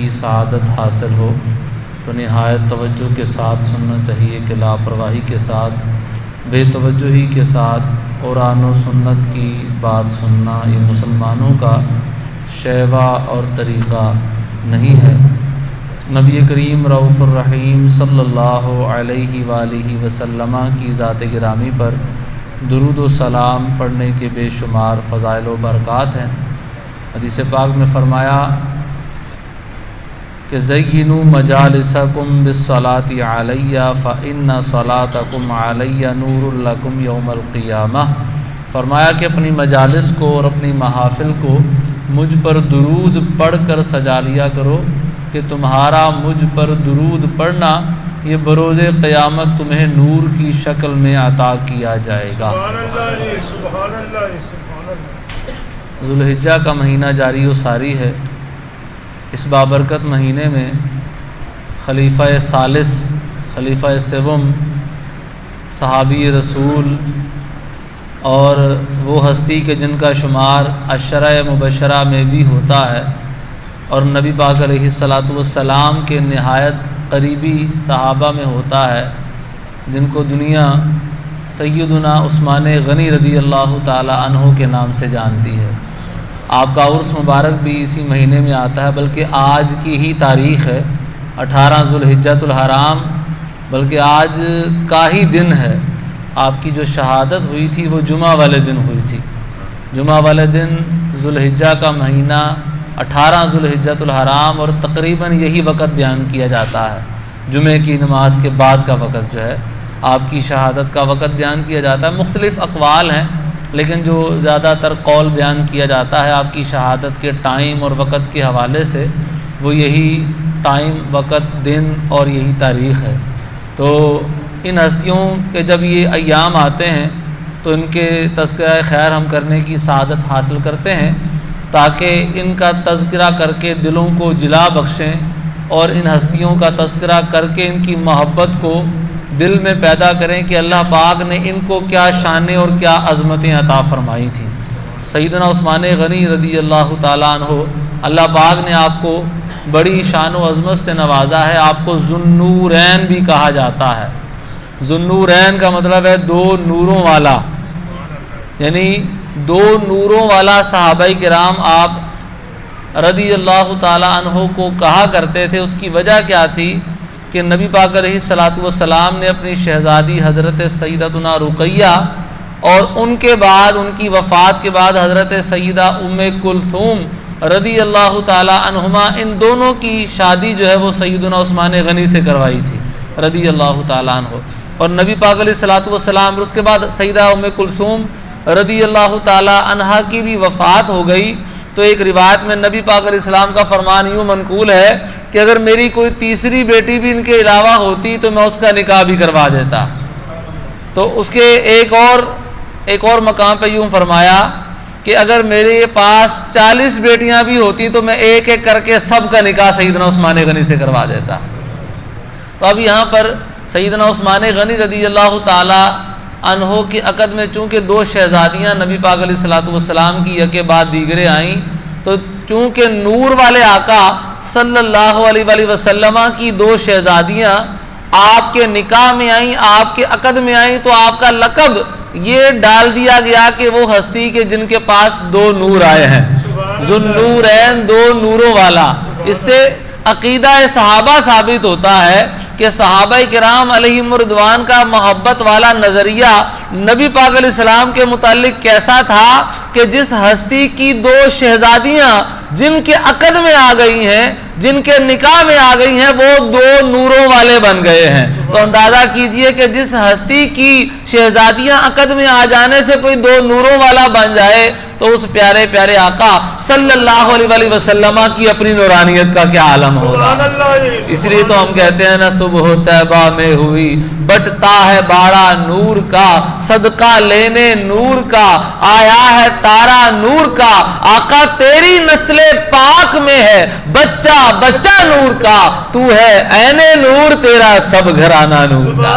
کی سعادت حاصل ہو تو نہایت توجہ کے ساتھ سننا چاہیے کہ لاپرواہی کے ساتھ، بے توجہی کے ساتھ قرآن و سنت کی بات سننا یہ مسلمانوں کا شیوہ اور طریقہ نہیں ہے۔ نبی کریم رؤوف الرحیم صلی اللہ علیہ وآلہ وسلم کی ذات گرامی پر درود و سلام پڑھنے کے بے شمار فضائل و برکات ہیں۔ حدیث پاک میں فرمایا کہ زینوا مجالسکم بالصلاۃ علی فإن صلاتکم علی نور لکم یوم القیامہ۔ فرمایا کہ اپنی مجالس کو اور اپنی محافل کو مجھ پر درود پڑھ کر سجا لیا کرو کہ تمہارا مجھ پر درود پڑھنا یہ بروز قیامت تمہیں نور کی شکل میں عطا کیا جائے گا۔ ذو الحجہ کا مہینہ جاری و ساری ہے۔ اس بابرکت مہینے میں خلیفہ ثالث، خلیفہ سوم، صحابی رسول اور وہ ہستی کہ جن کا شمار عشرہ مبشرہ میں بھی ہوتا ہے اور نبی پاک علیہ الصلاۃ والسلام کے نہایت قریبی صحابہ میں ہوتا ہے، جن کو دنیا سیدنا عثمان غنی رضی اللہ تعالی عنہ کے نام سے جانتی ہے۔ آپ کا عرس مبارک بھی اسی مہینے میں آتا ہے، بلکہ آج کی ہی تاریخ ہے 18 ذو الحجۃ الحرام، بلکہ آج کا ہی دن ہے۔ آپ کی جو شہادت ہوئی تھی وہ جمعہ والے دن ہوئی تھی۔ جمعہ والے دن ذو الحجہ کا مہینہ 18 ذو الحجۃ الحرام، اور تقریباً یہی وقت بیان کیا جاتا ہے، جمعے کی نماز کے بعد کا وقت جو ہے آپ کی شہادت کا وقت بیان کیا جاتا ہے۔ مختلف اقوال ہیں، لیکن جو زیادہ تر قول بیان کیا جاتا ہے آپ کی شہادت کے ٹائم اور وقت کے حوالے سے، وہ یہی ٹائم، وقت، دن اور یہی تاریخ ہے۔ تو ان ہستیوں کے جب یہ ایام آتے ہیں تو ان کے تذکرہ خیر ہم کرنے کی سعادت حاصل کرتے ہیں، تاکہ ان کا تذکرہ کر کے دلوں کو جلا بخشیں اور ان ہستیوں کا تذکرہ کر کے ان کی محبت کو دل میں پیدا کریں کہ اللہ پاک نے ان کو کیا شانیں اور کیا عظمتیں عطا فرمائی تھیں۔ سیدنا عثمان غنی رضی اللہ تعالیٰ عنہ، اللہ پاک نے آپ کو بڑی شان و عظمت سے نوازا ہے۔ آپ کو ذو النورین بھی کہا جاتا ہے۔ ذو النورین کا مطلب ہے دو نوروں والا، یعنی دو نوروں والا صحابہ کرام آپ رضی اللہ تعالی عنہ کو کہا کرتے تھے۔ اس کی وجہ کیا تھی کہ نبی پاک علیہ الصلاۃ والسلام نے اپنی شہزادی حضرت سیدتنا رقیہ اور ان کے بعد، ان کی وفات کے بعد حضرت سیدہ ام کلثوم رضی اللہ تعالی عنہما، ان دونوں کی شادی جو ہے وہ سیدنا عثمان غنی سے کروائی تھی رضی اللہ تعالی عنہ۔ اور نبی پاک علیہ الصلاۃ والسلام، اس کے بعد سیدہ ام کلثوم رضی اللہ تعالی عنہا کی بھی وفات ہو گئی۔ تو ایک روایت میں نبی پاک علیہ السلام کا فرمان یوں منقول ہے کہ اگر میری کوئی تیسری بیٹی بھی ان کے علاوہ ہوتی تو میں اس کا نکاح بھی کروا دیتا۔ تو اس کے ایک اور مقام پہ یوں فرمایا کہ اگر میرے پاس 40 بیٹیاں بھی ہوتی تو میں ایک ایک کر کے سب کا نکاح سیدنا عثمان غنی سے کروا دیتا۔ تو اب یہاں پر سیدنا عثمان غنی رضی اللہ تعالی عنہ کے عقد میں چونکہ دو شہزادیاں نبی پاک علیہ الصلاۃ والسلام کی یکے بعد دیگرے آئیں، تو چونکہ نور والے آقا صلی اللہ علیہ وآلہ وسلم کی دو شہزادیاں آپ کے نکاح میں آئیں، آپ کے عقد میں آئیں، تو آپ کا لقب یہ ڈال دیا گیا کہ وہ ہستی کے جن کے پاس دو نور آئے ہیں، ذو النورین، دو نوروں والا۔ اس سے عقیدہ صحابہ ثابت ہوتا ہے کہ صحابہ کرام علیہم رضوان کا محبت والا نظریہ نبی پاک علیہ السلام کے متعلق کیسا تھا کہ جس ہستی کی دو شہزادیاں جن کے عقد میں آ گئی ہیں، جن کے نکاح میں آ گئی ہیں، وہ دو نوروں والے بن گئے ہیں۔ تو اندازہ کیجئے کہ جس ہستی کی شہزادیاں عقد میں آ جانے سے کوئی دو نوروں والا بن جائے تو اس پیارے پیارے آقا صلی اللہ علیہ وآلہ وسلم کی اپنی نورانیت کا کیا عالم ہوگا۔ اس لیے تو ہم کہتے ہیں نا، صبح طیبہ میں ہوئی بٹتا ہے باڑا نور کا، صدقہ لینے نور کا آیا ہے تارا نور کا، آقا تیری نسل پاک میں ہے بچہ بچہ نور کا، تو ہے عین نور تیرا سب گھرانہ نور کا۔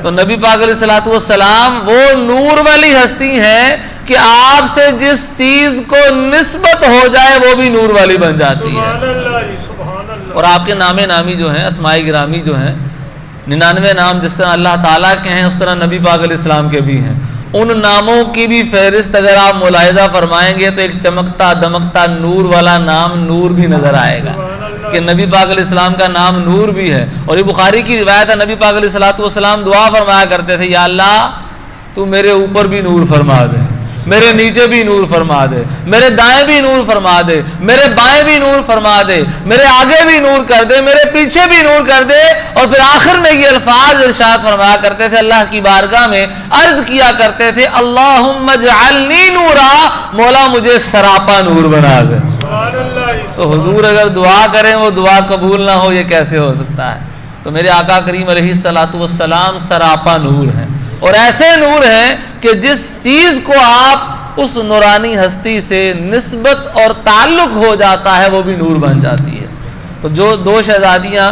تو نبی پاک علیہ الصلوۃ والسلام وہ نور والی ہستی ہیں کہ آپ سے جس چیز کو نسبت ہو جائے وہ بھی نور والی بن جاتی ہے. اور آپ کے نام نامی جو ہیں، اسماء گرامی جو ہیں، 99 نام جس طرح اللہ تعالیٰ کے ہیں اس طرح نبی پاک علیہ السلام کے بھی ہیں. ان ناموں کی بھی فہرست اگر آپ ملاحظہ فرمائیں گے تو ایک چمکتا دمکتا نور والا نام نور بھی نظر آئے گا کہ نبی پاک علیہ السلام کا نام نور بھی ہے. اور یہ بخاری کی روایت ہے، نبی پاک علیہ الصلوۃ والسلام دعا فرمایا کرتے تھے، یا اللہ تو میرے اوپر بھی نور فرما دے، میرے نیچے بھی نور فرما دے، میرے دائیں بھی نور فرما دے، میرے بائیں بھی نور فرما دے، میرے آگے بھی نور کر دے، میرے پیچھے بھی نور کر دے. اور پھر آخر میں یہ الفاظ ارشاد فرمایا کرتے تھے، اللہ کی بارگاہ میں عرض کیا کرتے تھے، اللہم اجعلنی نورا، مولا مجھے سراپا نور بنا دے. تو حضور اگر دعا کریں وہ دعا قبول نہ ہو، یہ کیسے ہو سکتا ہے؟ تو میرے آقا کریم علیہ الصلوۃ والسلام سراپا نور ہیں، اور ایسے نور ہیں کہ جس چیز کو آپ اس نورانی ہستی سے نسبت اور تعلق ہو جاتا ہے وہ بھی نور بن جاتی ہے. تو جو 2 شہزادیاں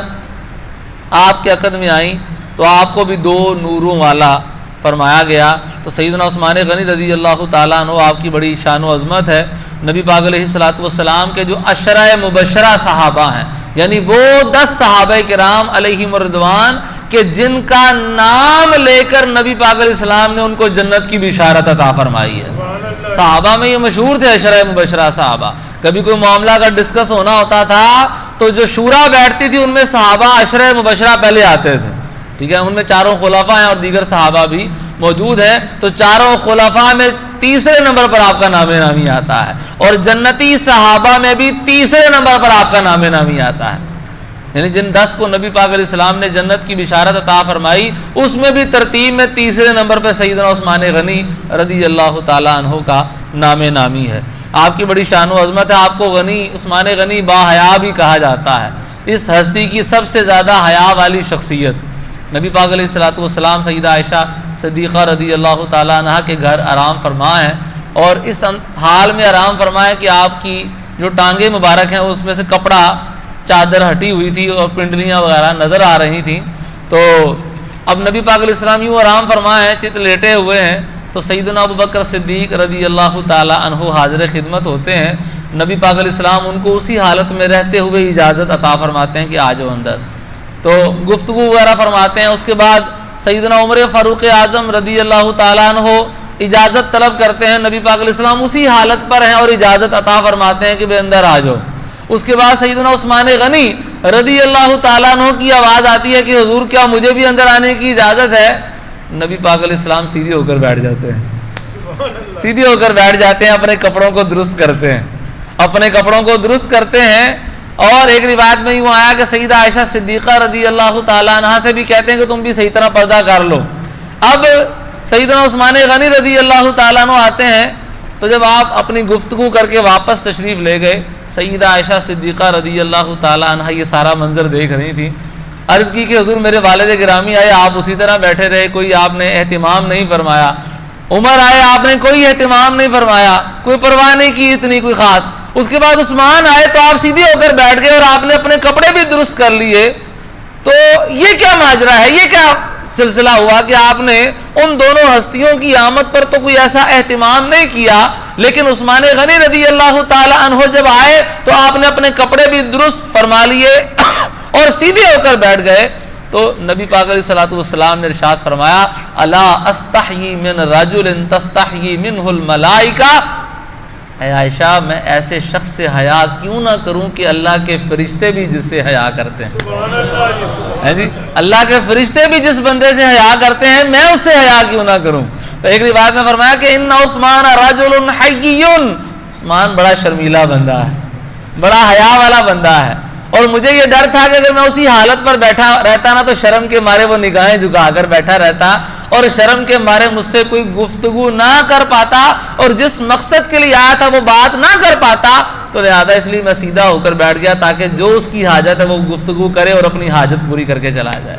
آپ کے عقد میں آئیں تو آپ کو بھی 2 نوروں والا فرمایا گیا. تو سیدنا عثمان غنی رضی اللہ تعالیٰ عنہ آپ کی بڑی شان و عظمت ہے. نبی پاک علیہ الصلوۃ والسلام کے جو عشرہ مبشرہ صحابہ ہیں، یعنی وہ 10 صحابہ کرام علیہم الرضوان کہ جن کا نام لے کر نبی پاک علیہ السلام نے ان کو جنت کی بشارت عطا فرمائی ہے. صحابہ میں یہ مشہور تھے عشرہ مبشرہ صحابہ. کبھی کوئی معاملہ کا ڈسکس ہونا ہوتا تھا تو جو شورا بیٹھتی تھی ان میں صحابہ عشرہ مبشرہ پہلے آتے تھے. ٹھیک ہے، ان میں 4 خلفاء ہیں اور دیگر صحابہ بھی موجود ہیں. تو 4 خلفاء میں تیسرے نمبر پر آپ کا نام نامی آتا ہے، اور جنتی صحابہ میں بھی تیسرے نمبر پر آپ کا نام نامی آتا ہے. یعنی جن 10 کو نبی پاک علیہ السلام نے جنت کی بشارت عطا فرمائی اس میں بھی ترتیب میں تیسرے نمبر پہ سیدنا عثمان غنی رضی اللہ تعالیٰ عنہ کا نام نامی ہے. آپ کی بڑی شان و عظمت ہے. آپ کو غنی، عثمان غنی با حیا بھی کہا جاتا ہے. اس ہستی کی سب سے زیادہ حیا والی شخصیت نبی پاک علیہ الصلوۃ والسلام سیدہ عائشہ صدیقہ رضی اللہ تعالیٰ عنہ کے گھر آرام فرما ہے، اور اس حال میں آرام فرمائے کہ آپ کی جو ٹانگیں مبارک ہیں اس میں سے کپڑا چادر ہٹی ہوئی تھی اور پنڈلیاں وغیرہ نظر آ رہی تھیں. تو اب نبی پاک علیہ السلام یوں آرام فرمائے، چت لیٹے ہوئے ہیں. تو سیدنا ابوبکر صدیق رضی اللہ تعالی عنہ حاضر خدمت ہوتے ہیں. نبی پاک علیہ السلام ان کو اسی حالت میں رہتے ہوئے اجازت عطا فرماتے ہیں کہ آ جاؤ اندر. تو گفتگو وغیرہ فرماتے ہیں. اس کے بعد سیدنا عمر فاروق اعظم رضی اللہ تعالیٰ عنہ اجازت طلب کرتے ہیں. نبی پاک علیہ السلام اسی حالت پر ہیں اور اجازت عطا فرماتے ہیں کہ بے اندر آ جاؤ. اس کے بعد سیدنا عثمان غنی رضی اللہ تعالیٰ عنہ کی آواز آتی ہے کہ حضور کیا مجھے بھی اندر آنے کی اجازت ہے؟ نبی پاک علیہ السلام سیدھے ہو کر بیٹھ جاتے ہیں، سیدھے ہو کر بیٹھ جاتے ہیں، اپنے کپڑوں کو درست کرتے ہیں، اپنے کپڑوں کو درست کرتے ہیں. اور ایک روایت میں یوں آیا کہ سیدہ عائشہ صدیقہ رضی اللہ تعالیٰ عنہ سے بھی کہتے ہیں کہ تم بھی صحیح طرح پردہ کر لو. اب سیدنا عثمان غنی رضی اللہ تعالیٰ عنہ آتے ہیں. تو جب آپ اپنی گفتگو کر کے واپس تشریف لے گئے، سیدہ عائشہ صدیقہ رضی اللہ تعالیٰ عنہ یہ سارا منظر دیکھ رہی تھی. عرض کی کہ حضور میرے والد گرامی آئے، آپ اسی طرح بیٹھے رہے، کوئی آپ نے اہتمام نہیں فرمایا. عمر آئے، آپ نے کوئی اہتمام نہیں فرمایا، کوئی پرواہ نہیں کی اتنی کوئی خاص. اس کے بعد عثمان آئے تو آپ سیدھے ہو کر بیٹھ گئے اور آپ نے اپنے کپڑے بھی درست کر لیے. تو یہ کیا ماجرا ہے، یہ کیا سلسلہ ہوا کہ آپ نے ان دونوں ہستیوں کی آمد پر تو کوئی ایسا اہتمام نہیں کیا، لیکن عثمان غنی رضی اللہ تعالی عنہ جب آئے تو آپ نے اپنے کپڑے بھی درست فرما لیے اور سیدھے ہو کر بیٹھ گئے. تو نبی پاک علیہ الصلوۃ والسلام نے ارشاد فرمایا، الا استحیی من رجل تستحیی منہ الملائکہ، اے عائشہ میں ایسے شخص سے حیا کیوں نہ کروں کہ اللہ کے فرشتے بھی جس سے حیا کرتے ہیں. جی اللہ کے فرشتے بھی جس بندے سے حیا کرتے ہیں میں اس سے حیا کیوں نہ کروں. تو ایک روایت میں فرمایا کہ ان عثمان رجل حیی، عثمان بڑا شرمیلا بندہ ہے، بڑا حیا والا بندہ ہے. اور مجھے یہ ڈر تھا کہ اگر میں اسی حالت پر بیٹھا رہتا نا تو شرم کے مارے وہ نگاہیں جھکا کر بیٹھا رہتا اور شرم کے مارے مجھ سے کوئی گفتگو نہ کر پاتا اور جس مقصد کے لیے آیا تھا وہ بات نہ کر پاتا. تو لہٰذا اس لیے میں سیدھا ہو کر بیٹھ گیا تاکہ جو اس کی حاجت ہے وہ گفتگو کرے اور اپنی حاجت پوری کر کے چلا جائے.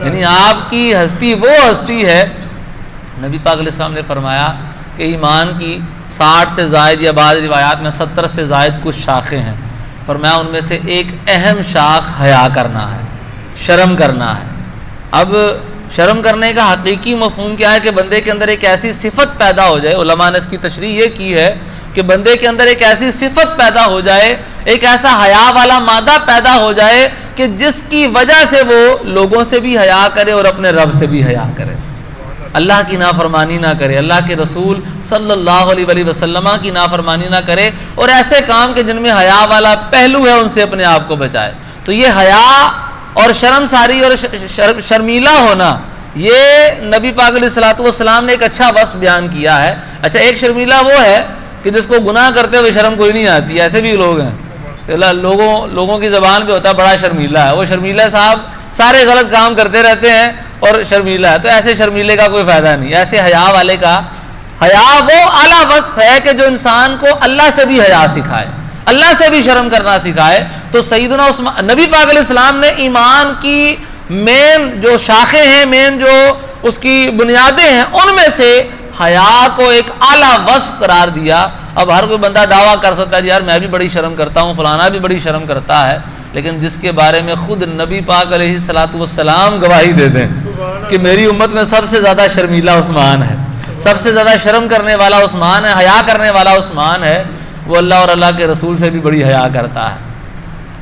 یعنی آپ کی ہستی وہ ہستی ہے. نبی پاک علیہ السلام نے فرمایا کہ ایمان کی 60 سے زائد یا بعض روایات میں 70 سے زائد کچھ شاخیں ہیں. فرمایا ان میں سے ایک اہم شاخ حیا کرنا ہے، شرم کرنا ہے. اب شرم کرنے کا حقیقی مفہوم کیا ہے کہ بندے کے اندر ایک ایسی صفت پیدا ہو جائے. علماء نے اس کی تشریح یہ کی ہے کہ بندے کے اندر ایک ایسی صفت پیدا ہو جائے, ایک ایسا حیا والا مادہ پیدا ہو جائے کہ جس کی وجہ سے وہ لوگوں سے بھی حیا کرے اور اپنے رب سے بھی حیا کرے, اللہ کی نافرمانی نہ کرے, اللہ کے رسول صلی اللہ علیہ وسلم کی نافرمانی نہ کرے, اور ایسے کام کے جن میں حیا والا پہلو ہے ان سے اپنے آپ کو بچائے. تو یہ حیا اور شرمساری اور شرمیلا ہونا, یہ نبی پاک علیہ الصلوۃ والسلام نے ایک اچھا وصف بیان کیا ہے. اچھا, ایک شرمیلا وہ ہے کہ جس کو گناہ کرتے ہوئے شرم کوئی نہیں آتی, ایسے بھی لوگ ہیں. لوگوں کی زبان پہ ہوتا ہے بڑا شرمیلا ہے, وہ شرمیلا صاحب سارے غلط کام کرتے رہتے ہیں اور شرمیلا ہے. تو ایسے شرمیلے کا کوئی فائدہ نہیں. ایسے حیا والے کا, حیا وہ اعلیٰ وصف ہے کہ جو انسان کو اللہ سے بھی حیا سکھائے, اللہ سے بھی شرم کرنا سکھائے. تو سیدنا نبی پاک علیہ السلام نے ایمان کی مین جو شاخیں ہیں, مین جو اس کی بنیادیں ہیں, ان میں سے حیا کو ایک اعلیٰ وصف قرار دیا. اب ہر کوئی بندہ دعویٰ کر سکتا ہے یار میں بھی بڑی شرم کرتا ہوں, فلانا بھی بڑی شرم کرتا ہے, لیکن جس کے بارے میں خود نبی پاک علیہ الصلوۃ والسلام گواہی دیتے ہیں کہ میری امت میں سب سے زیادہ شرمیلا عثمان ہے, سب سے زیادہ شرم کرنے والا عثمان ہے, حیا کرنے والا عثمان ہے, وہ اللہ اور اللہ کے رسول سے بھی بڑی حیا کرتا ہے.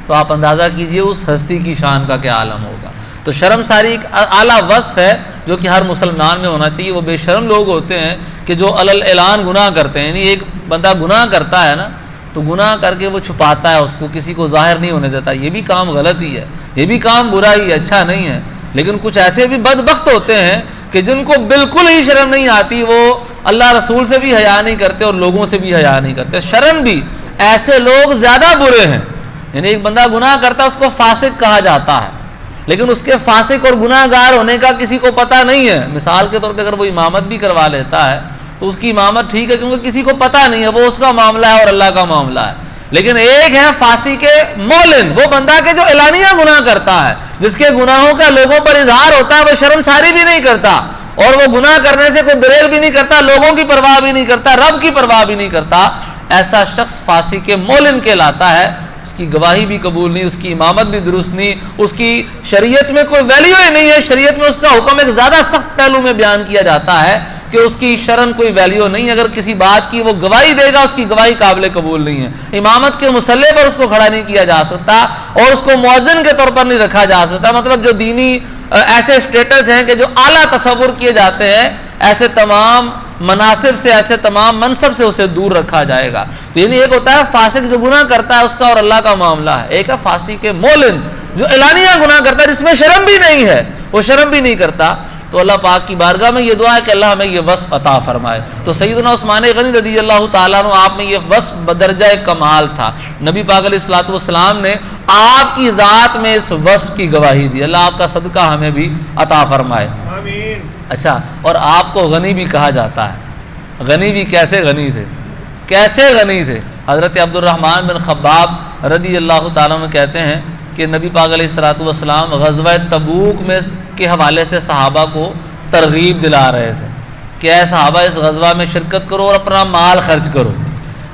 تو آپ اندازہ کیجئے اس ہستی کی شان کا کیا عالم ہوگا. تو شرم ساری ایک اعلیٰ وصف ہے جو کہ ہر مسلمان میں ہونا چاہیے. وہ بے شرم لوگ ہوتے ہیں کہ جو علل اعلان گناہ کرتے ہیں, یعنی ایک بندہ گناہ کرتا ہے نا تو گناہ کر کے وہ چھپاتا ہے, اس کو کسی کو ظاہر نہیں ہونے دیتا. یہ بھی کام غلط ہی ہے, یہ بھی کام برا ہی ہے, اچھا نہیں ہے. لیکن کچھ ایسے بھی بدبخت ہوتے ہیں کہ جن کو بالکل ہی شرم نہیں آتی, وہ اللہ رسول سے بھی حیا نہیں کرتے اور لوگوں سے بھی حیا نہیں کرتے. شرم بھی ایسے لوگ زیادہ برے ہیں. یعنی ایک بندہ گناہ کرتا ہے اس کو فاسق کہا جاتا ہے, لیکن اس کے فاسق اور گناہ گار ہونے کا کسی کو پتہ نہیں ہے. مثال کے طور پہ اگر وہ امامت بھی کروا لیتا ہے تو اس کی امامت ٹھیک ہے کیونکہ کسی کو پتہ نہیں ہے, وہ اس کا معاملہ ہے اور اللہ کا معاملہ ہے. لیکن ایک ہے فاسق مولن, وہ بندہ کہ جو اعلانیہ گناہ کرتا ہے, جس کے گناہوں کا لوگوں پر اظہار ہوتا ہے, وہ شرم ساری بھی نہیں کرتا اور وہ گناہ کرنے سے کوئی دریغ بھی نہیں کرتا, لوگوں کی پرواہ بھی نہیں کرتا, رب کی پرواہ بھی نہیں کرتا. ایسا شخص فاسق مولن کہلاتا ہے. اس کی گواہی بھی قبول نہیں, اس کی امامت بھی درست نہیں, اس کی شریعت میں کوئی ویلیو ہی نہیں ہے. شریعت میں اس کا حکم ایک زیادہ سخت پہلو میں بیان کیا جاتا ہے کہ اس کی شرم کوئی ویلیو نہیں. اگر کسی بات کی وہ گواہی دے گا, اس کی گواہی قابل قبول نہیں ہے. امامت کے مصلے پر اس کو کھڑا نہیں کیا جا سکتا اور اس کو مؤذن کے طور پر نہیں رکھا جا سکتا. مطلب جو دینی ایسے اسٹیٹس ہیں کہ جو اعلیٰ تصور کیے جاتے ہیں, ایسے تمام مناصب سے, ایسے تمام منصب سے اسے دور رکھا جائے گا. تو یعنی ایک ہوتا ہے فاسق جو گناہ کرتا ہے اس کا اور اللہ کا معاملہ ہے, ایک ہے فاسق مولن جو اعلانیہ گناہ کرتا ہے جس میں شرم بھی نہیں ہے, وہ شرم بھی نہیں کرتا. تو اللہ پاک کی بارگاہ میں یہ دعا ہے کہ اللہ ہمیں یہ وصف عطا فرمائے. تو سیدنا عثمان غنی رضی اللہ تعالیٰ عنہ, آپ میں یہ وصف بدرجہ کمال تھا. نبی پاک علیہ الصلوۃ والسلام نے آپ کی ذات میں اس وصف کی گواہی دی. اللہ آپ کا صدقہ ہمیں بھی عطا فرمائے, آمین. اچھا, اور آپ کو غنی بھی کہا جاتا ہے. غنی بھی کیسے غنی تھے, کیسے غنی تھے. حضرت عبد الرحمن بن خباب رضی اللہ تعالیٰ عنہ کہتے ہیں کہ نبی پاک علیہ الصلوۃ والسلام غزوہ تبوک میں کے حوالے سے صحابہ کو ترغیب دلا رہے تھے کہ اے صحابہ اس غزوہ میں شرکت کرو اور اپنا مال خرچ کرو.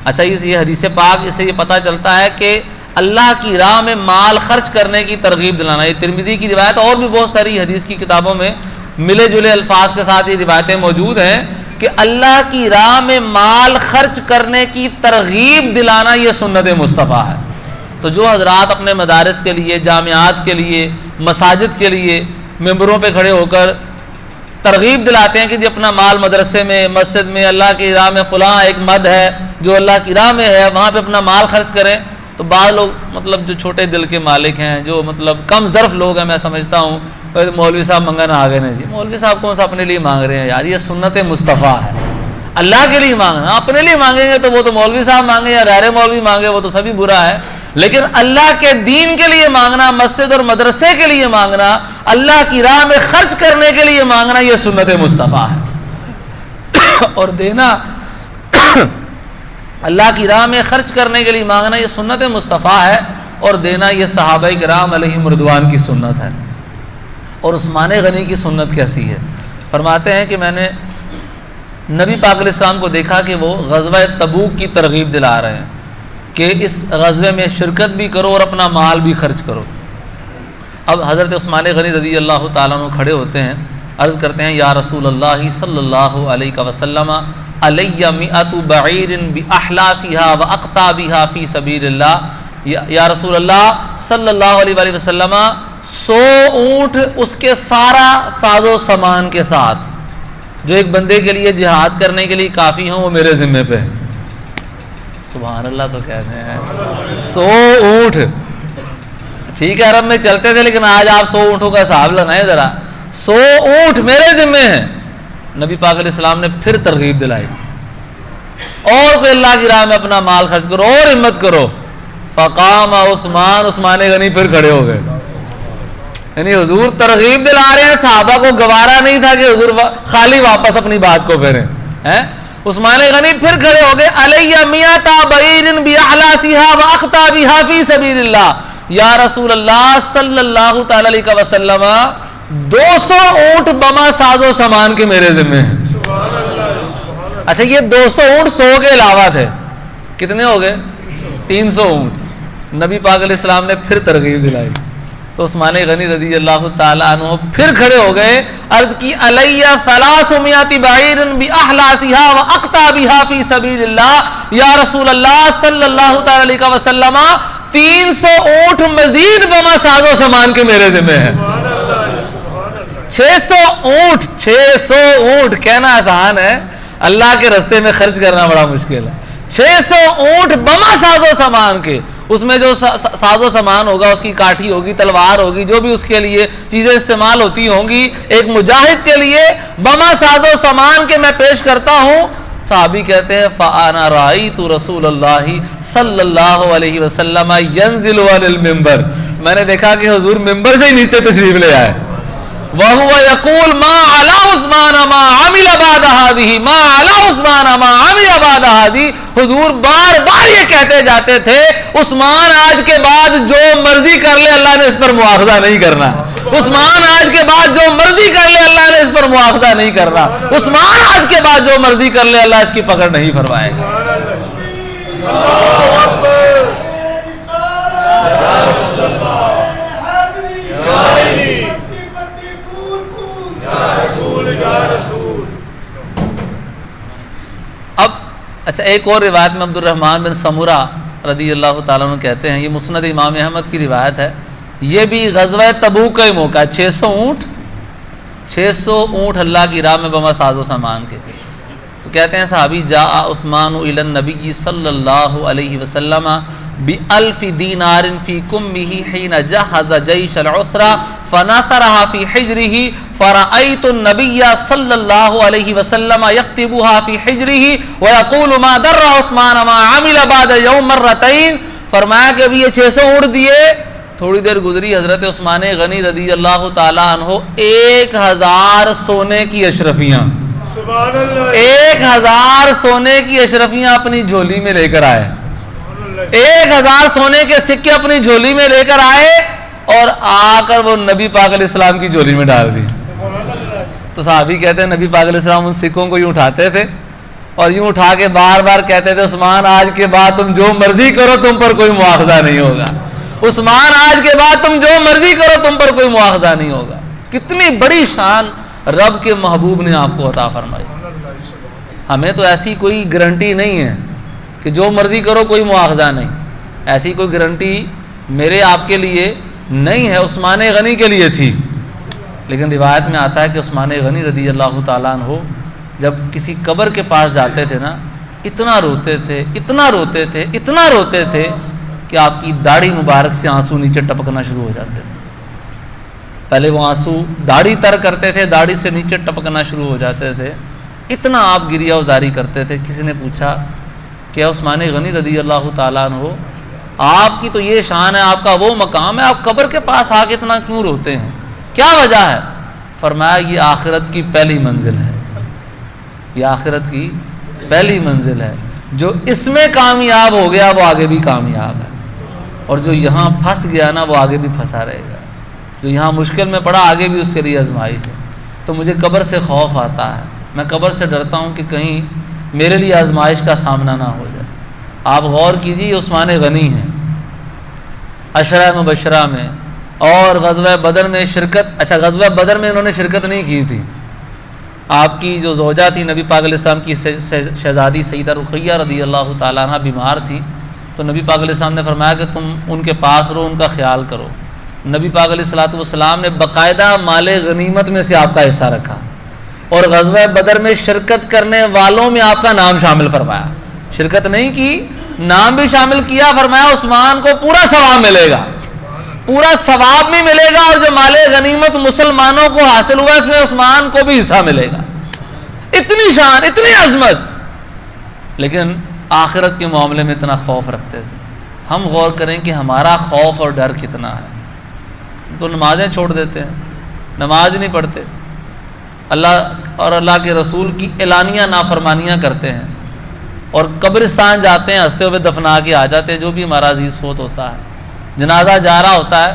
اچھا, یہ حدیث پاک اس سے یہ پتہ چلتا ہے کہ اللہ کی راہ میں مال خرچ کرنے کی ترغیب دلانا. یہ ترمذی کی روایت, اور بھی بہت ساری حدیث کی کتابوں میں ملے جلے الفاظ کے ساتھ یہ روایتیں موجود ہیں کہ اللہ کی راہ میں مال خرچ کرنے کی ترغیب دلانا یہ سنت مصطفیٰ ہے. تو جو حضرات اپنے مدارس کے لیے, جامعات کے لیے, مساجد کے لیے ممبروں پہ کھڑے ہو کر ترغیب دلاتے ہیں کہ جی اپنا مال مدرسے میں, مسجد میں, اللہ کی راہ میں فلاں ایک مد ہے جو اللہ کی راہ میں ہے وہاں پہ اپنا مال خرچ کریں, تو بعض لوگ مطلب جو چھوٹے دل کے مالک ہیں, جو مطلب کم ظرف لوگ ہیں, میں سمجھتا ہوں مولوی صاحب منگن آ گئے نا جی, مولوی صاحب کون سا اپنے لیے مانگ رہے ہیں یار, یہ سنت مصطفیٰ ہے. اللہ کے لیے مانگنا, اپنے لیے مانگیں گے تو وہ تو مولوی صاحب مانگے یا غیر مولوی مانگے وہ تو سبھی برا ہے. لیکن اللہ کے دین کے لیے مانگنا, مسجد اور مدرسے کے لیے مانگنا, اللہ کی راہ میں خرچ کرنے کے لیے مانگنا, یہ سنت مصطفیٰ ہے. اور دینا اللہ کی راہ میں خرچ کرنے کے لیے مانگنا یہ سنت مصطفیٰ ہے, اور دینا یہ صحابہ کرام علیہم رضوان کی سنت ہے. اور عثمان غنی کی سنت کیسی ہے؟ فرماتے ہیں کہ میں نے نبی پاک علیہ السلام کو دیکھا کہ وہ غزوہ تبوک کی ترغیب دلا رہے ہیں کہ اس غزوے میں شرکت بھی کرو اور اپنا مال بھی خرچ کرو. اب حضرت عثمان غنی رضی اللہ تعالیٰ عنہ کھڑے ہوتے ہیں عرض کرتے ہیں یا رسول اللہ صلی اللہ علیہ وسلم علی مئۃ بعیر باحلاسها واقطابها فی سبیل اللہ، یا رسول اللہ صلی اللہ علیہ وآلہ وسلم 100 اونٹ اس کے سارا ساز و سامان کے ساتھ جو ایک بندے کے لیے جہاد کرنے کے لیے کافی ہوں وہ میرے ذمے پہ۔ سبحان اللہ، تو کہتے ہیں 100 اونٹ، ٹھیک ہے عرب میں چلتے تھے لیکن آج آپ 100 اونٹوں کا حساب لگائیں ذرا، 100 اونٹ میرے ذمے ہیں۔ نبی پاک علیہ السلام نے پھر ترغیب دلائی اور کوئی اللہ کی راہ میں اپنا مال خرچ کرو اور ہمت کرو۔ فقام عثمان غنی پھر کھڑے ہو گئے، یعنی حضور ترغیب دلا رہے ہیں، صحابہ کو گوارا نہیں تھا کہ حضور خالی واپس اپنی بات کو پھیریں۔ عثمان غنی پھر کھڑے ہو گئے، علی مئۃ بعیر باحلاسها واقطابها فی سبیل اللہ، یا رسول اللہ صلی اللہ تعالی علیہ وسلم 200 اونٹ بما ساز و سامان کے میرے ذمے ہیں۔ اچھا یہ 200 اونٹ 100 کے علاوہ تھے، کتنے ہو گئے؟ 300 اونٹ۔ نبی پاک علیہ السلام نے پھر ترغیب دلائی تو عثمان غنی رضی اللہ تعالی عنہ پھر کھڑے ہو گئے، عرض کی علی 300 بعیر باحلاسها واقطابها فی سبیل اللہ، یا رسول اللہ صلی اللہ تعالی علیہ وسلم 300 اونٹ مزید بما ساز و سامان کے میرے ذمے ہیں۔ 600 اونٹ کہنا آسان ہے، اللہ کے راستے میں خرچ کرنا بڑا مشکل ہے۔ 600 اونٹ بما ساز و سامان کے، اس میں جو ساز و سامان ہوگا، اس کی کاٹھی ہوگی، تلوار ہوگی، جو بھی اس کے لیے چیزیں استعمال ہوتی ہوں گی ایک مجاہد کے لیے، بما ساز و سامان کے میں پیش کرتا ہوں۔ صحابی کہتے ہیں فَأَنَا رَأَيْتُ رَسُولَ اللَّهِ صلی اللہ علیہ وسلم ينزل علی المنبر، میں نے دیکھا کہ حضور ممبر سے ہی نیچے تشریف لے آئے، وَهُوَ يَقُولُ مَا عَلَى عُثْمَانَ مَا عَمِلَ بَعْدَ هَذِهِ مَا عَلَى عُثْمَانَ مَا عَمِلَ بَعْدَ هَذِهِ، حضور بار بار یہ کہتے جاتے تھے عثمان آج کے بعد جو مرضی کر لے اللہ نے اس پر مواخذہ نہیں کرنا، عثمان آج کے بعد جو مرضی کر لے اللہ نے اس پر مواخذہ نہیں کرنا، عثمان آج کے بعد جو مرضی کر لے اللہ اس کی پکڑ نہیں فرمائے گا۔ اب اچھا ایک اور روایت میں عبد الرحمن بن سمورہ رضی اللہ تعالیٰ عنہ کہتے ہیں، یہ مسند امام احمد کی روایت ہے، یہ بھی غزوہ تبوک کا ہی موقع ہے۔ 600 اونٹ اللہ کی راہ میں بما ساز و سامان کے، تو کہتے ہیں صحابی جاء عثمان الی النبی صلی اللہ علیہ وسلم ب1000 دینار فی کمہ حین جہز جیش العسرہ فنثرها فی حجرہ فرأیت النبی صلی اللہ علیہ وسلم یکتبها فی حجرہ ویقول ما در عثمان ما عمل بعد یوم مرتین، فرمایا کہ ابھی یہ 600 اونٹ دیے، تھوڑی دیر گزری حضرت عثمان غنی رضی اللہ تعالی عنہ 1000 سونے کی اشرفیاں، 1000 سونے کی اشرفیاں اپنی جھولی میں لے کر آئے، 1000 سونے کے سکے اپنی جھولی میں لے کر آئے اور آ کر وہ نبی پاک علیہ السلام کی جھولی میں ڈال دی۔ تو صحابی کہتے ہیں نبی پاک علیہ السلام ان سکوں کو یوں اٹھاتے تھے اور یوں اٹھا کے بار بار کہتے تھے عثمان آج کے بعد تم جو مرضی کرو تم پر کوئی مواخذہ نہیں ہوگا، عثمان آج کے بعد تم جو مرضی کرو تم پر کوئی مواخذہ نہیں ہوگا۔ کتنی بڑی شان رب کے محبوب نے آپ کو عطا فرمائی۔ ہمیں تو ایسی کوئی گارنٹی نہیں ہے کہ جو مرضی کرو کوئی مواخذہ نہیں، ایسی کوئی گارنٹی میرے آپ کے لیے نہیں ہے، عثمان غنی کے لیے تھی۔ لیکن روایت میں آتا ہے کہ عثمان غنی رضی اللہ تعالیٰ عنہ جب کسی قبر کے پاس جاتے تھے نا، اتنا روتے تھے اتنا روتے تھے اتنا روتے تھے کہ آپ کی داڑھی مبارک سے آنسو نیچے ٹپکنا شروع ہو جاتے تھے۔ پہلے وہ آنسو داڑھی تر کرتے تھے، داڑھی سے نیچے ٹپکنا شروع ہو جاتے تھے، اتنا آپ گریہ وزاری کرتے تھے۔ کسی نے پوچھا کہ عثمان غنی رضی اللہ تعالیٰ عنہ آپ کی تو یہ شان ہے، آپ کا وہ مقام ہے، آپ قبر کے پاس آ کے اتنا کیوں روتے ہیں، کیا وجہ ہے؟ فرمایا یہ آخرت کی پہلی منزل ہے، یہ آخرت کی پہلی منزل ہے، جو اس میں کامیاب ہو گیا وہ آگے بھی کامیاب ہے، اور جو یہاں پھنس گیا نا وہ آگے بھی پھنسا رہے گا، جو یہاں مشکل میں پڑا آگے بھی اس کے لیے آزمائش ہے۔ تو مجھے قبر سے خوف آتا ہے، میں قبر سے ڈرتا ہوں کہ کہیں میرے لیے آزمائش کا سامنا نہ ہو جائے۔ آپ غور کیجیے عثمان غنی ہیں، عشرہ مبشرہ میں اور غزوہ بدر میں شرکت، اچھا غزوہ بدر میں انہوں نے شرکت نہیں کی تھی، آپ کی جو زوجہ تھی نبی پاک علیہ السلام کی شہزادی سیدہ رقیہ رضی اللہ تعالیٰ عنہ بیمار تھی، تو نبی پاک علیہ السلام نے فرمایا کہ تم ان کے پاس رہو، ان کا خیال کرو۔ نبی پاک علیہ السلام نے باقاعدہ مال غنیمت میں سے آپ کا حصہ رکھا، اور غزوہ بدر میں شرکت کرنے والوں میں آپ کا نام شامل فرمایا، شرکت نہیں کی نام بھی شامل کیا، فرمایا عثمان کو پورا ثواب ملے گا، پورا ثواب بھی ملے گا، اور جو مال غنیمت مسلمانوں کو حاصل ہوا اس میں عثمان کو بھی حصہ ملے گا۔ اتنی شان، اتنی عظمت، لیکن آخرت کے معاملے میں اتنا خوف رکھتے تھے۔ ہم غور کریں کہ ہمارا خوف اور ڈر کتنا ہے، تو نمازیں چھوڑ دیتے ہیں، نماز نہیں پڑھتے، اللہ اور اللہ کے رسول کی اعلانیہ نافرمانیاں کرتے ہیں، اور قبرستان جاتے ہیں، ہنستے ہوئے دفنا کے آ جاتے ہیں جو بھی ہمارا عزیز فوت ہوتا ہے، جنازہ جا رہا ہوتا ہے۔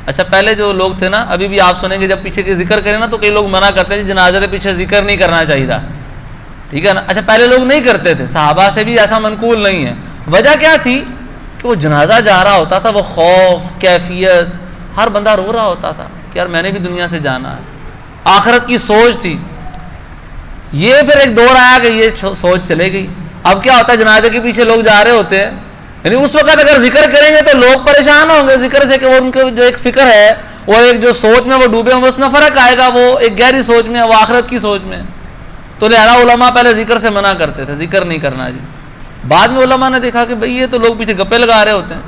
اچھا پہلے جو لوگ تھے نا، ابھی بھی آپ سنیں گے جب پیچھے کے ذکر کریں نا تو کئی لوگ منع کرتے ہیں جنازے کے پیچھے ذکر نہیں کرنا چاہیے تھا، ٹھیک ہے نا۔ اچھا پہلے لوگ نہیں کرتے تھے، صحابہ سے بھی ایسا منقول نہیں ہے۔ وجہ کیا تھی کہ وہ جنازہ جا رہا ہوتا تھا، وہ خوف، کیفیت، ہر بندہ رو رہا ہوتا تھا کہ یار میں نے بھی دنیا سے جانا ہے، آخرت کی سوچ تھی۔ یہ پھر ایک دور آیا کہ یہ سوچ چلے گئی۔ اب کیا ہوتا ہے، جنازے کے پیچھے لوگ جا رہے ہوتے ہیں، یعنی اس وقت اگر ذکر کریں گے تو لوگ پریشان ہوں گے ذکر سے، کہ وہ ان کے جو ایک فکر ہے اور ایک جو سوچ میں وہ ڈوبے ہیں اس میں فرق آئے گا، وہ ایک گہری سوچ میں ہے، وہ آخرت کی سوچ میں۔ تو لہذا علماء پہلے ذکر سے منع کرتے تھے، ذکر نہیں کرنا جی۔ بعد میں علماء نے دیکھا کہ بھئی یہ تو لوگ پیچھے گپے لگا رہے ہوتے ہیں،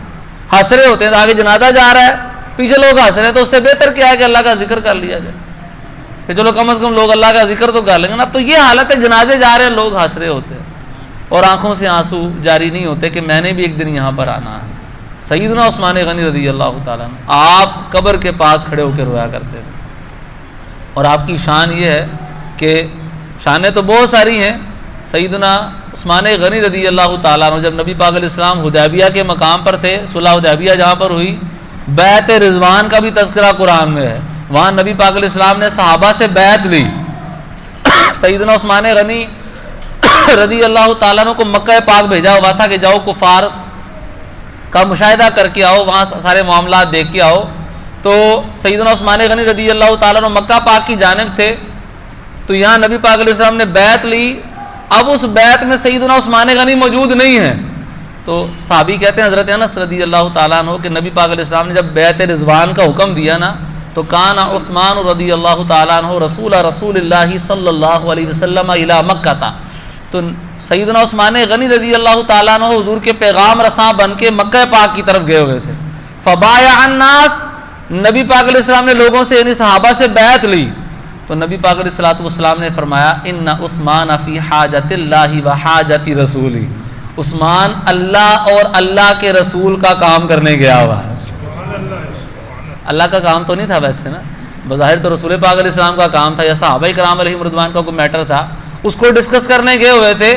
ہنس رہے ہوتے ہیں، آگے جنازہ جا رہا ہے پیچھے لوگ ہنس رہے ہیں، تو اس سے بہتر کیا ہے کہ اللہ کا ذکر کر لیا جائے، کہ چلو کم از کم لوگ اللہ کا ذکر تو کر لیں گے نا۔ تو یہ حالت ہے، جنازے جا رہے ہیں، لوگ ہنس رہے ہوتے ہیں اور آنکھوں سے آنسو جاری نہیں ہوتے کہ میں نے بھی ایک دن یہاں پر آنا ہے۔ سیدنا عثمان غنی رضی اللہ تعالیٰ عنہ آپ قبر کے پاس کھڑے ہو کے رویا کرتے تھے، اور آپ کی شان یہ ہے کہ شانیں تو بہت ساری ہیں۔ سیدنا عثمان غنی رضی اللہ تعالیٰ عنہ جب نبی پاک علیہ السلام حدیبیہ کے مقام پر تھے، صلح حدیبیہ جہاں پر ہوئی، بیعت رضوان کا بھی تذکرہ قرآن میں ہے، وہاں نبی پاک علیہ السلام نے صحابہ سے بیعت لی۔ سیدنا عثمان غنی رضی اللہ تعالیٰ عنہ کو مکہ پاک بھیجا ہوا تھا کہ جاؤ کفار کا مشاہدہ کر کے آؤ، وہاں سارے معاملات دیکھ کے آؤ۔ تو سیدنا عثمان غنی رضی اللہ تعالیٰ عنہ مکہ پاک کی جانب تھے، تو یہاں نبی پاک علیہ السلام نے بیعت لی۔ اب اس بیعت میں سیدنا عثمان غنی موجود نہیں ہیں، تو صحابی کہتے ہیں حضرت انس رضی اللہ تعالیٰ عنہ کہ نبی پاک علیہ السلام نے جب بیعت رضوان کا حکم دیا نا، تو کان عثمان رضی اللہ تعالیٰ عنہ رسول اللہ صلی اللہ علیہ وسلم الی مکہ تھا، تو سیدنا عثمان غنی رضی اللہ تعالیٰ عنہ حضور کے پیغام رساں بن کے مکہ پاک کی طرف گئے ہوئے تھے۔ فبایع الناس، نبی پاک علیہ السلام نے لوگوں سے یعنی صحابہ سے بیعت لی، تو نبی پاک علیہ السلام نے فرمایا ان عثمان فی حاجت اللہ و حاجت رسولی، عثمان اللہ اور اللہ کے رسول کا کام کرنے گیا ہوا ہے۔ اللہ کا کام تو نہیں تھا ویسے نا، بظاہر تو رسول پاک علیہ السلام کا کام تھا یا صحابہ کرام علیہم رضوان کا کوئی میٹر تھا، اس کو ڈسکس کرنے گئے ہوئے تھے،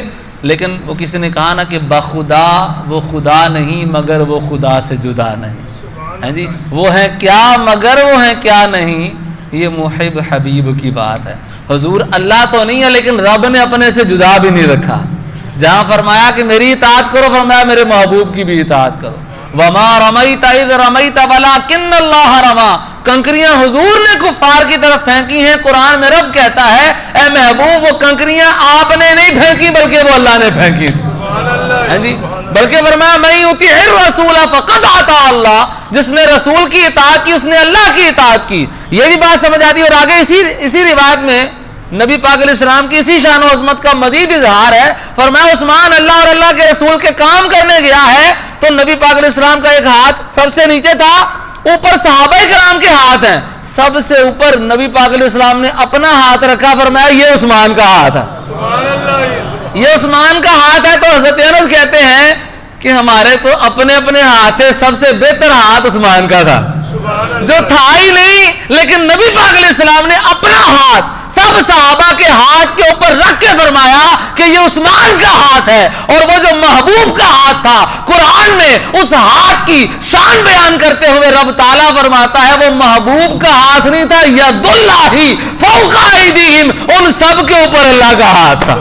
لیکن وہ کسی نے کہا نا کہ بخدا وہ خدا نہیں مگر وہ خدا سے جدا نہیں، ہاں جی وہ ہے کیا مگر وہ ہے کیا نہیں، یہ محب حبیب کی بات ہے۔ حضور اللہ تو نہیں ہے لیکن رب نے اپنے سے جدا بھی نہیں رکھا، جہاں فرمایا کہ میری اطاعت کرو، فرمایا میرے محبوب کی بھی اطاعت کرو۔ وما رمیت اذ رمیت ولکن اللہ رما، کنکریاں حضور نے کفار کی طرف پھینکی ہیں، قرآن میں رب کہتا ہے اے محبوب وہ کنکریاں آپ نے نہیں پھینکی بلکہ وہ اللہ نے پھینکی، ہاں جی، بلکہ فرمایا من یطیع الرسول فقد اطاع اللہ، جس نے رسول کی اطاعت کی اس نے اللہ کی اطاعت کی۔ یہ بھی بات سمجھ آتی ہے، اور آگے اسی روایت میں نبی پاک علیہ السلام کی اسی شان و عظمت کا مزید اظہار ہے، فرمایا عثمان اللہ اور اللہ کے رسول کے کام کرنے گیا ہے، تو نبی پاک علیہ السلام کا ایک ہاتھ سب سے نیچے تھا، اوپر صحابہ کرام کے ہاتھ ہیں، سب سے اوپر نبی پاک علیہ السلام نے اپنا ہاتھ رکھا، فرمایا یہ عثمان کا ہاتھ ہے، یہ عثمان کا ہاتھ ہے۔ تو حضرت انس کہتے ہیں کہ ہمارے تو اپنے اپنے ہاتھ تھے، سب سے بہتر ہاتھ عثمان کا تھا، جو تھا ہی نہیں، لیکن نبی پاک علیہ السلام نے اپنا ہاتھ سب صحابہ کے ہاتھ کے اوپر رکھ کے فرمایا کہ یہ عثمان کا ہاتھ ہے، اور وہ جو محبوب کا ہاتھ تھا، قرآن میں اس ہاتھ کی شان بیان کرتے ہوئے رب تعالیٰ فرماتا ہے وہ محبوب کا ہاتھ نہیں تھا، ید اللہ فوق ایدیہم، ان سب کے اوپر اللہ کا ہاتھ تھا۔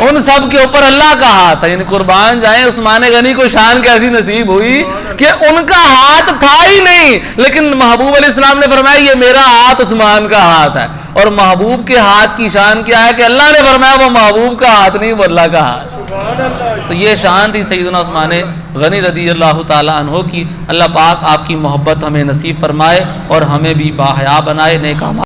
ان سب کے اوپر اللہ کا ہاتھ ہے. یعنی قربان جائیں عثمان غنی کو شان کیسی نصیب ہوئی کہ ان کا ہاتھ تھا ہی نہیں, لیکن محبوب علیہ السلام نے فرمایا یہ میرا ہاتھ عثمان کا ہاتھ ہے. اور محبوب کے ہاتھ کی شان کیا ہے کہ اللہ نے فرمایا وہ محبوب کا ہاتھ نہیں, وہ اللہ کا ہاتھ. تو یہ شان تھی سیدنا عثمان غنی رضی اللہ تعالیٰ عنہ کی. اللہ پاک آپ کی محبت ہمیں نصیب فرمائے اور ہمیں بھی باحیا بنائے, نیک اعمال